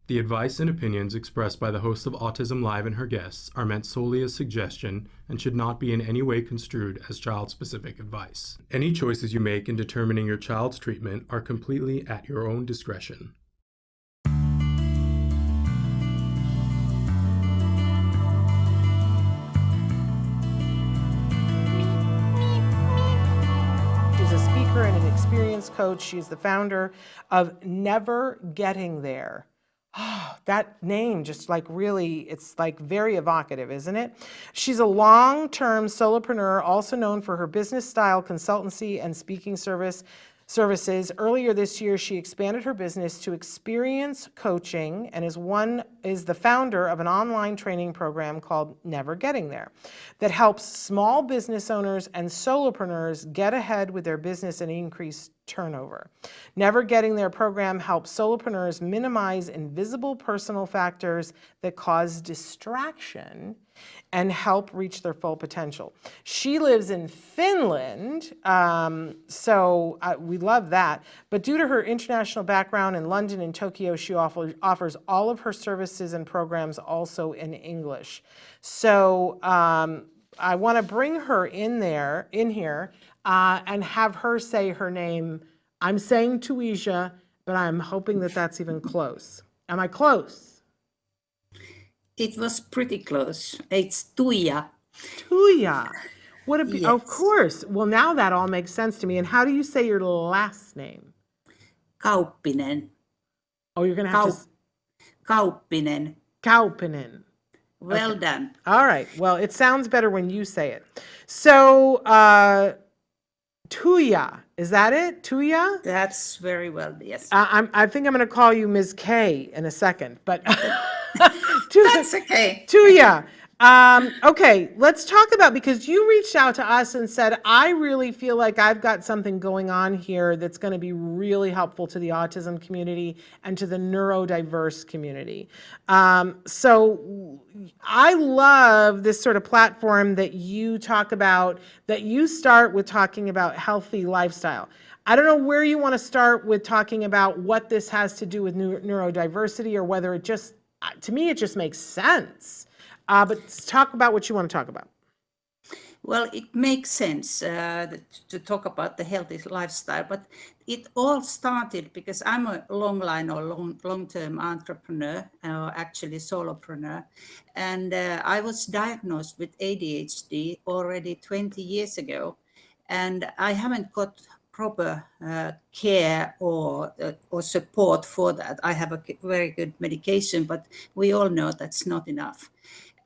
The advice and opinions expressed by the host of Autism Live and her guests are meant solely as suggestion and should not be in any way construed as child-specific advice. Any choices you make in determining your child's treatment are completely at your own discretion. She's a speaker and an experience coach. She's the founder of Never Getting There. Oh, that name just like really, it's like very evocative, isn't it? She's a long-term solopreneur, also known for her business style consultancy and speaking services. Earlier this year, she expanded her business to experience coaching and is the founder of an online training program called Never Getting There that helps small business owners and solopreneurs get ahead with their business and increase turnover. Never Getting There program helps solopreneurs minimize invisible personal factors that cause distraction and help reach their full potential. She lives in Finland, so we love that. But due to her international background in London and Tokyo, she offers all of her services and programs also in English. So I want to bring her in here, and have her say her name. I'm saying Tuija, but I'm hoping that that's even close. Am I close? It was pretty close. It's Tuija. Tuija. What a Yes. Of course. Well, now that all makes sense to me. And how do you say your last name? Kauppinen. Oh, you're going to have to... Kauppinen. Kauppinen. Well done. All right. Well, it sounds better when you say it. So, Tuija, is that it? Tuija? That's very well, yes. I think I'm going to call you Ms. K in a second, but... That's okay. Tuija. Okay, let's talk about, because you reached out to us and said, I really feel like I've got something going on here that's going to be really helpful to the autism community and to the neurodiverse community. So I love this sort of platform that you talk about, that you start with talking about healthy lifestyle. I don't know where you want to start with talking about what this has to do with neurodiversity, or whether it just, to me, it just makes sense. But talk about what you want to talk about. Well, it makes sense to talk about the healthy lifestyle, but it all started because I'm a long-term entrepreneur, actually solopreneur, and I was diagnosed with ADHD already 20 years ago, and I haven't got proper care or support for that. I have a very good medication, but we all know that's not enough.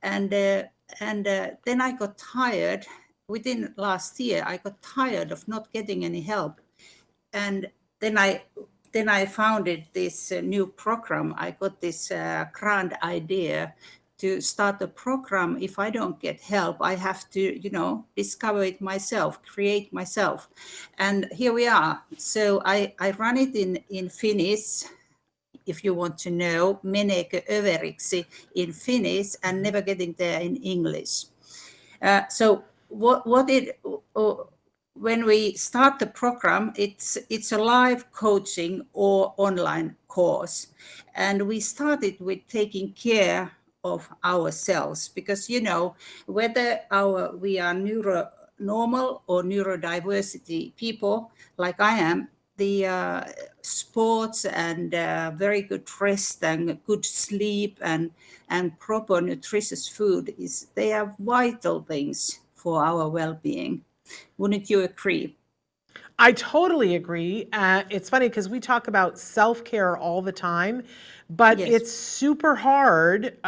And then I got tired. Within last year, I got tired of not getting any help. And then I founded this new program. I got this grand idea to start a program. If I don't get help, I have to, discover it myself, create myself. And here we are. So I run it in Finnish, if you want to know, 𝗦𝗧𝗫𝗫𝗀𝗧𝗦 in Finnish, and Never Getting There in English. So when we start the program, it's a live coaching or online course. And we started with taking care of ourselves, because whether we are normal or neurodiversity people like I am, the sports and very good rest and good sleep and proper nutritious food they are vital things for our well-being. Wouldn't you agree? I totally agree. It's funny because we talk about self-care all the time, but Yes. It's super hard.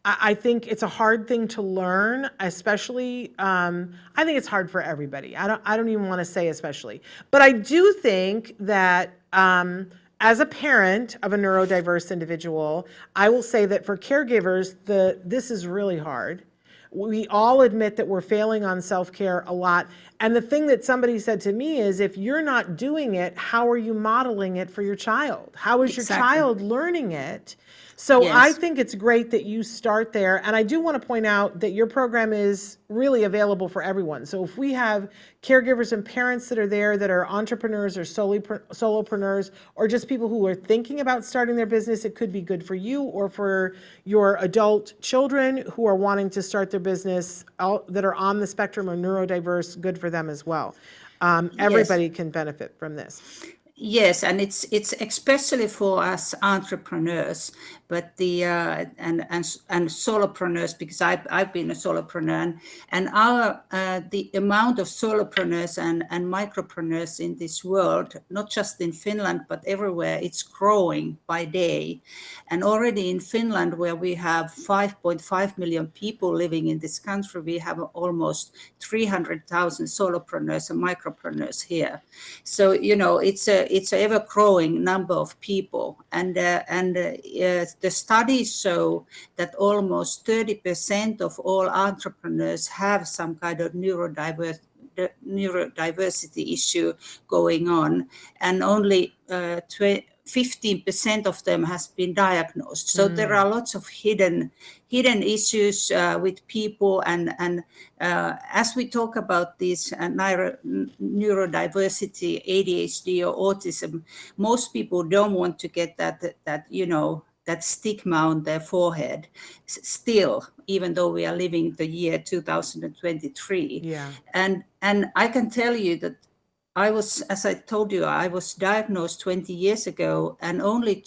I think it's a hard thing to learn, especially, I think it's hard for everybody. I don't even want to say especially, but I do think that as a parent of a neurodiverse individual, I will say that for caregivers, this is really hard. We all admit that we're failing on self-care a lot. And the thing that somebody said to me is, if you're not doing it, how are you modeling it for your child? How is your child learning it? So I Yes. think it's great that you start there. And I do want to point out that your program is really available for everyone. So if we have caregivers and parents that are there that are entrepreneurs or solopreneurs, or just people who are thinking about starting their business, it could be good for you or for your adult children who are wanting to start their business that are on the spectrum or neurodiverse, good for them as well. Everybody can benefit from this. Yes, and it's especially for us entrepreneurs, but the and solopreneurs, because I've been a solopreneur, and our the amount of solopreneurs and micropreneurs in this world, not just in Finland but everywhere, it's growing by day, and already in Finland, where we have 5.5 million people living in this country, we have almost 300,000 solopreneurs and micropreneurs here. So it's a ever-growing number of people, and the studies show that almost 30% of all entrepreneurs have some kind of neurodiversity issue going on, and only 15% of them has been diagnosed. So there are lots of hidden issues with people, and as we talk about this neurodiversity, ADHD or autism, most people don't want to get that stigma on their forehead still, even though we are living the year 2023. Yeah. And I can tell you that as I told you, I was diagnosed 20 years ago, and only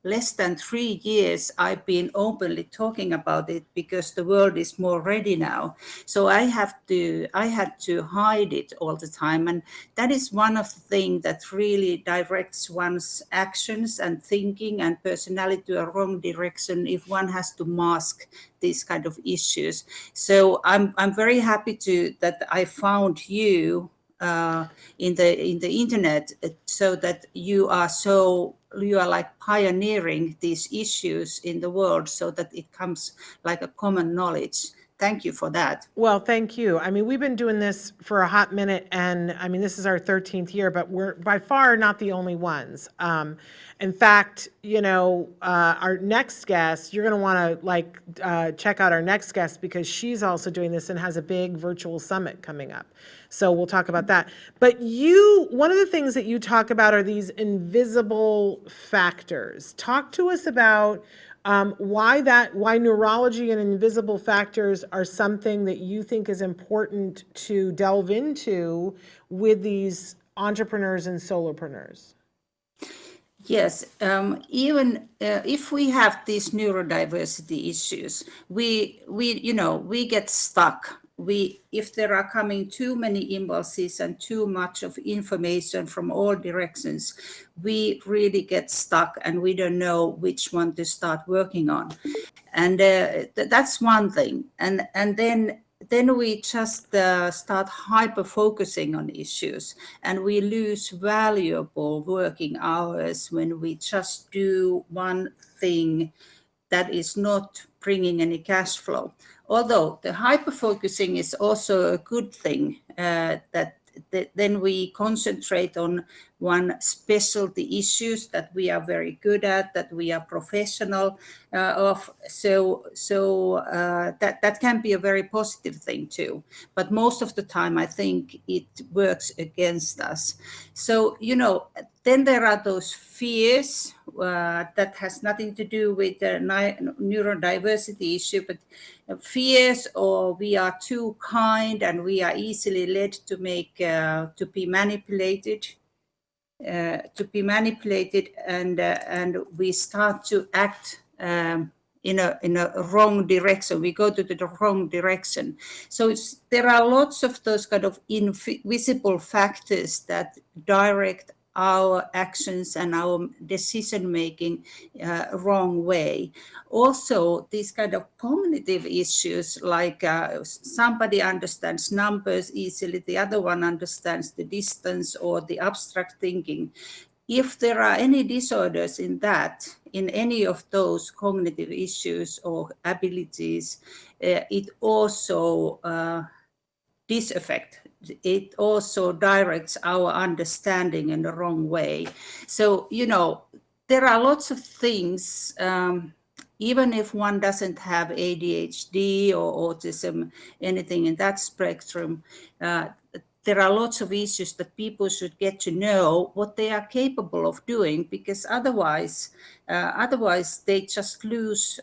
less than 3 years I've been openly talking about it, because the world is more ready now. So I had to hide it all the time, and that is one of the things that really directs one's actions and thinking and personality to a wrong direction if one has to mask these kind of issues. So I'm very happy that I found you in the internet, so that you are like pioneering these issues in the world, so that it comes like a common knowledge. Thank you for that. Well, thank you. I mean, we've been doing this for a hot minute, and I mean, this is our 13th year, but we're by far not the only ones. In fact, our next guest, you're going to want to check out our next guest, because she's also doing this and has a big virtual summit coming up. So we'll talk about that. But one of the things that you talk about are these invisible factors. Talk to us about why neurology and invisible factors are something that you think is important to delve into with these entrepreneurs and solopreneurs. Yes, even if we have these neurodiversity issues, we get stuck. If there are coming too many impulses and too much of information from all directions, we really get stuck, and we don't know which one to start working on. And that's one thing. And then we just start hyper-focusing on issues, and we lose valuable working hours when we just do one thing that is not bringing any cash flow. Although the hyper-focusing is also a good thing, that then we concentrate on one specialty issues that we are very good at, that we are professional of. So that can be a very positive thing too. But most of the time, I think it works against us. So, then there are those fears that has nothing to do with the neurodiversity issue, but fears, or we are too kind and we are easily led to be manipulated. And we start to act in a wrong direction. We go to the wrong direction. So there are lots of those kind of invisible factors that direct our actions and our decision making wrong way. Also, these kind of cognitive issues, like somebody understands numbers easily, the other one understands the distance or the abstract thinking. If there are any disorders in any of those cognitive issues or abilities, it also it also directs our understanding in the wrong way. So, there are lots of things, even if one doesn't have ADHD or autism, anything in that spectrum, there are lots of issues that people should get to know what they are capable of doing, because otherwise they just use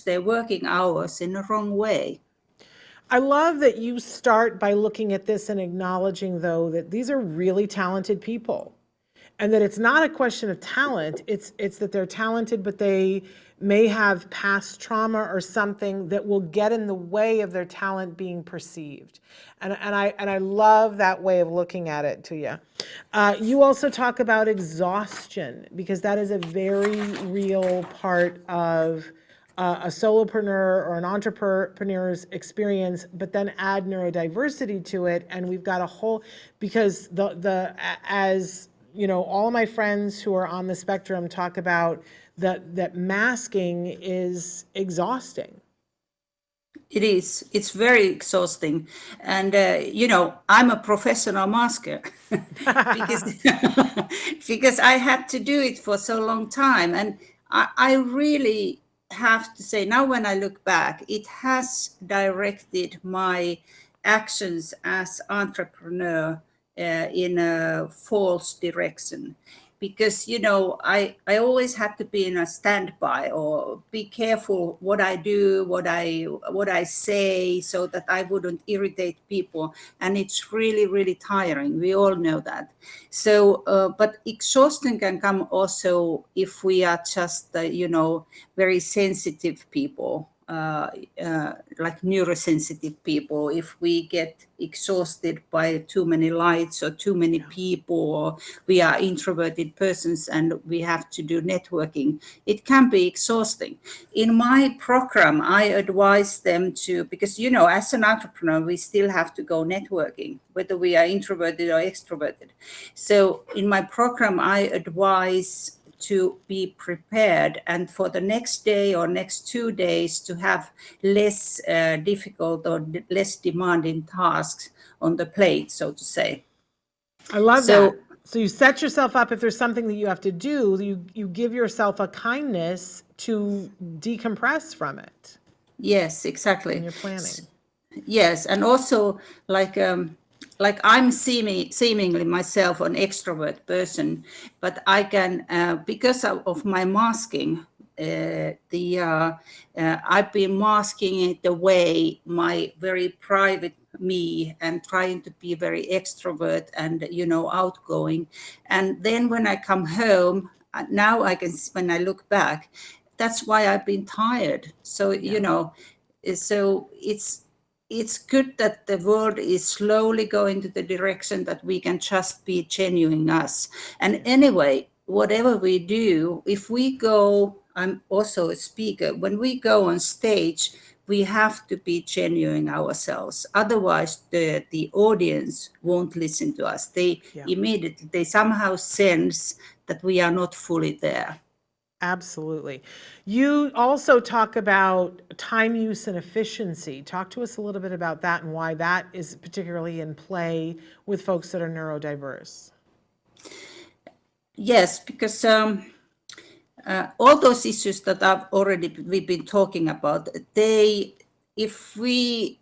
their working hours in the wrong way. I love that you start by looking at this and acknowledging, though, that these are really talented people, and that it's not a question of talent. It's that they're talented, but they may have past trauma or something that will get in the way of their talent being perceived. And I love that way of looking at it, Tuija. You also talk about exhaustion, because that is a very real part of a solopreneur or an entrepreneur's experience, but then add neurodiversity to it, and we've got a whole, because as you know, all of my friends who are on the spectrum talk about that masking is exhausting. It is. It's very exhausting. And, I'm a professional masker because I had to do it for so long time. And I really have to say, now when I look back, it has directed my actions as entrepreneur in a false direction, because I always had to be in a standby or be careful what I do, what I say, so that I wouldn't irritate people, and it's really, really tiring. We all know that. So but exhaustion can come also if we are just very sensitive people, like neurosensitive people. If we get exhausted by too many lights or too many people, or we are introverted persons and we have to do networking, it can be exhausting. In my program, I advise them to, because as an entrepreneur we still have to go networking, whether we are introverted or extroverted. So in my program I advise to be prepared, and for the next day or next 2 days to have less difficult or less demanding tasks on the plate, so to say. I love that. So you set yourself up. If there's something that you have to do, you give yourself a kindness to decompress from it. Yes, exactly. In your planning. Yes, and also like I'm seemingly myself an extrovert person, but I can, because of my masking, I've been masking it away, my very private me, and trying to be very extrovert and outgoing. And then when I come home, now I can, when I look back, that's why I've been tired. So so it's good that the world is slowly going to the direction that we can just be genuine us. And anyway, whatever we do, if we go, I'm also a speaker, when we go on stage, we have to be genuine ourselves. Otherwise, the audience won't listen to us. They somehow sense that we are not fully there. Absolutely. You also talk about time use and efficiency. Talk to us a little bit about that and why that is particularly in play with folks that are neurodiverse. Yes, because all those issues that we've been talking about, if we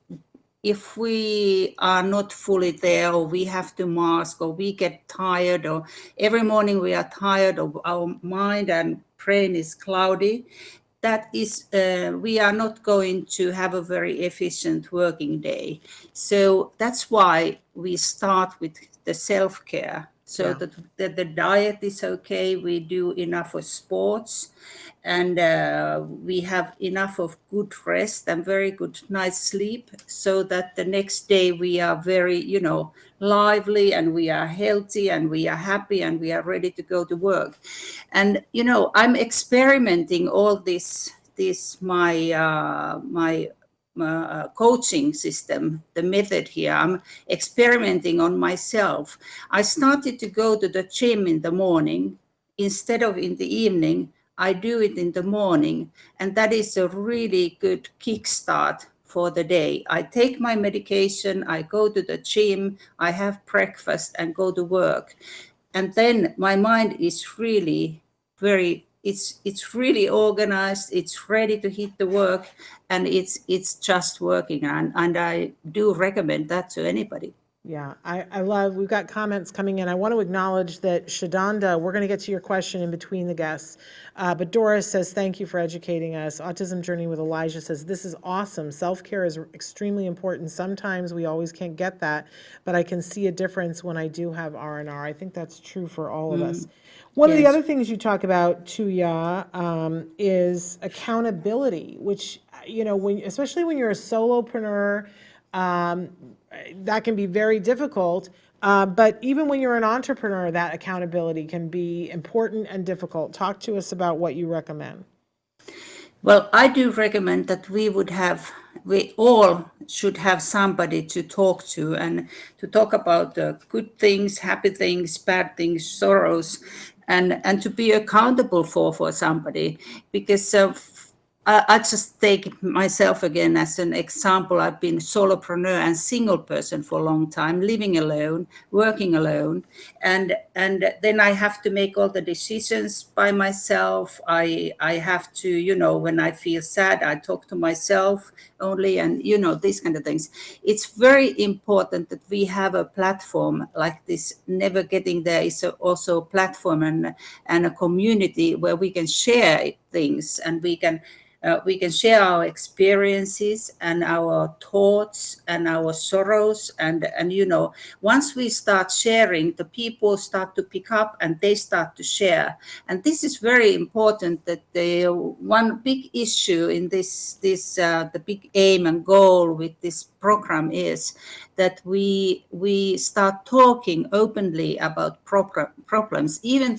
are not fully there, or we have to mask, or we get tired, or every morning we are tired, or our mind and brain is cloudy, that is, we are not going to have a very efficient working day. So that's why we start with the self-care, so that the diet is okay, we do enough of sports, and we have enough of good rest and very good night's sleep, so that the next day we are very, lively, and we are healthy, and we are happy, and we are ready to go to work. And I'm experimenting all this my coaching system, the method here. I'm experimenting on myself. I started to go to the gym in the morning instead of in the evening. I do it in the morning, and that is a really good kickstart for the day. I take my medication, I go to the gym, I have breakfast and go to work. and then my mind is really it's really organized, it's ready to hit the work, and it's just working, and I do recommend that to anybody. Yeah, I love, we've got comments coming in. I want to acknowledge that Shadanda, we're going to get to your question in between the guests, but Doris says, thank you for educating us. Autism Journey with Elijah says, this is awesome. Self-care is extremely important. Sometimes we always can't get that, but I can see a difference when I do have R&R. I think that's true for all of us. One of the Yes. other things you talk about, Tuija, is accountability, which, you know, when, especially when you're a solopreneur, that can be very difficult. But even when you're an entrepreneur, that accountability can be important and difficult. Talk to us about what you recommend. Well, I do recommend that we all should have somebody to talk to, and to talk about the good things, happy things, bad things, sorrows, and to be accountable for somebody. Because I just take myself again as an example. I've been solopreneur and single person for a long time, living alone, working alone, and then I have to make all the decisions by myself. I have to, you know, when I feel sad, I talk to myself only, and you know, these kind of things. It's very important that we have a platform like this. Never Getting There is also a platform and a community where we can share things, and we can share our experiences and our thoughts and our sorrows, and you know, once we start sharing, the people start to pick up and they start to share. And this is very important, that the one big issue in this the big aim and goal with this program is that we start talking openly about problems, even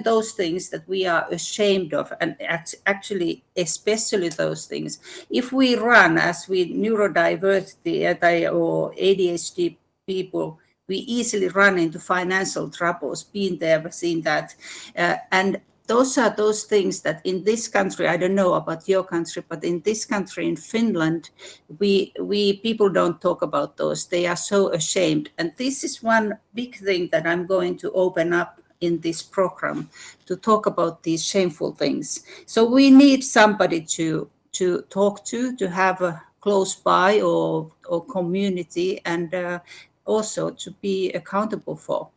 those things that we are ashamed of, and actually especially those things. If we run, as we neurodiversity or ADHD people, we easily run into financial troubles, been there, seen that. And those are those things that in this country, I don't know about your country, but in this country, in Finland, we people don't talk about those. They are so ashamed. And this is one big thing that I'm going to open up in this program, to talk about these shameful things. So we need somebody to talk to have a close by or community, and also to be accountable for.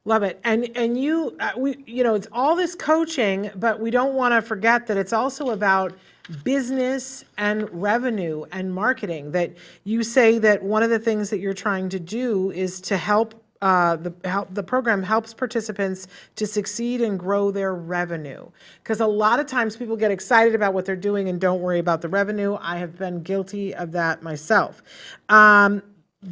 Love it. And you, you know, it's all this coaching, but we don't want to forget that it's also about business and revenue and marketing. That you say that one of the things that you're trying to do is to help the program helps participants to succeed and grow their revenue. Because a lot of times people get excited about what they're doing and don't worry about the revenue. I have been guilty of that myself.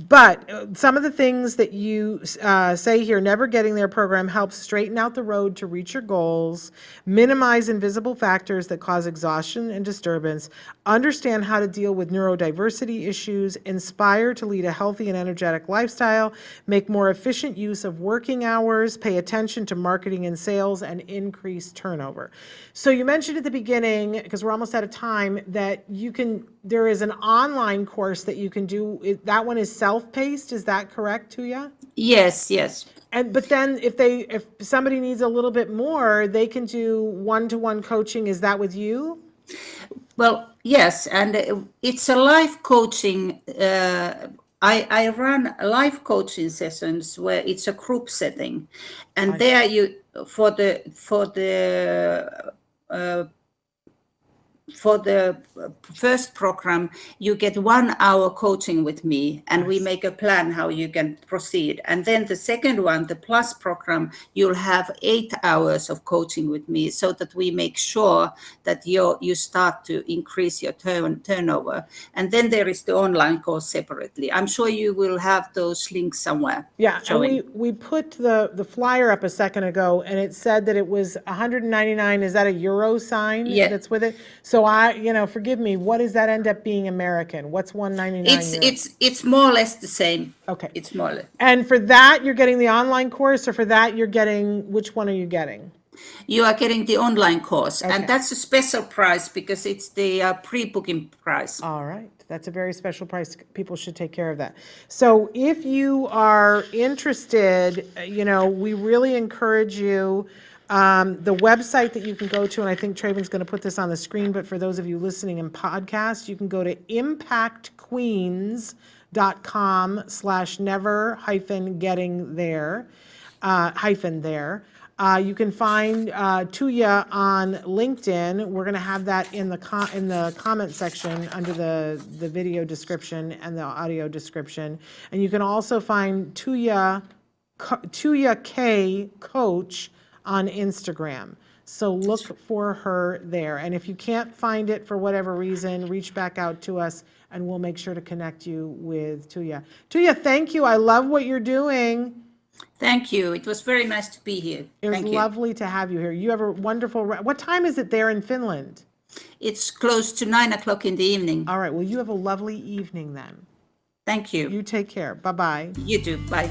But some of the things that you say here, Never Getting There program helps straighten out the road to reach your goals, minimize invisible factors that cause exhaustion and disturbance, understand how to deal with neurodiversity issues, inspire to lead a healthy and energetic lifestyle, make more efficient use of working hours, pay attention to marketing and sales, and increase turnover. So you mentioned at the beginning, because we're almost out of time, that there is an online course that you can do. That one is self-paced. Is that correct, Tuija? Yes. But then if somebody needs a little bit more, they can do one-to-one coaching. Is that with you? Well, yes, and it's a life coaching. I run life coaching sessions where it's a group setting, and there you for the first program, you get 1 hour coaching with me, and we make a plan how you can proceed. And then the second one, the plus program, you'll have 8 hours of coaching with me, so that we make sure that you start to increase your turnover. And then there is the online course separately. I'm sure you will have those links somewhere. Yeah, and we put the flyer up a second ago, and it said that it was 199. Is that a euro sign that's with it? So forgive me, what does that end up being American? What's 199? It's more or less the same. Okay. It's more or less. And for that, you're getting the online course, or for that, you're getting, which one are you getting? You are getting the online course, Okay. and that's a special price because it's the pre-booking price. All right. That's a very special price. People should take care of that. So if you are interested, we really encourage you. The website that you can go to, and I think Traven's going to put this on the screen, but for those of you listening in podcast, you can go to impactqueens.com/never-getting-there. You can find Tuija on LinkedIn. We're going to have that in the comment section under the video description and the audio description. And you can also find Tuija Kauppinen on Instagram. So look for her there. And if you can't find it for whatever reason, reach back out to us and we'll make sure to connect you with Tuija. Tuija, thank you. I love what you're doing. Thank you. It was very nice to be here. It was lovely to have you here. You have a wonderful, what time is it there in Finland? It's close to 9 o'clock in the evening. All right. Well, you have a lovely evening then. Thank you. You take care. Bye-bye. You too. Bye.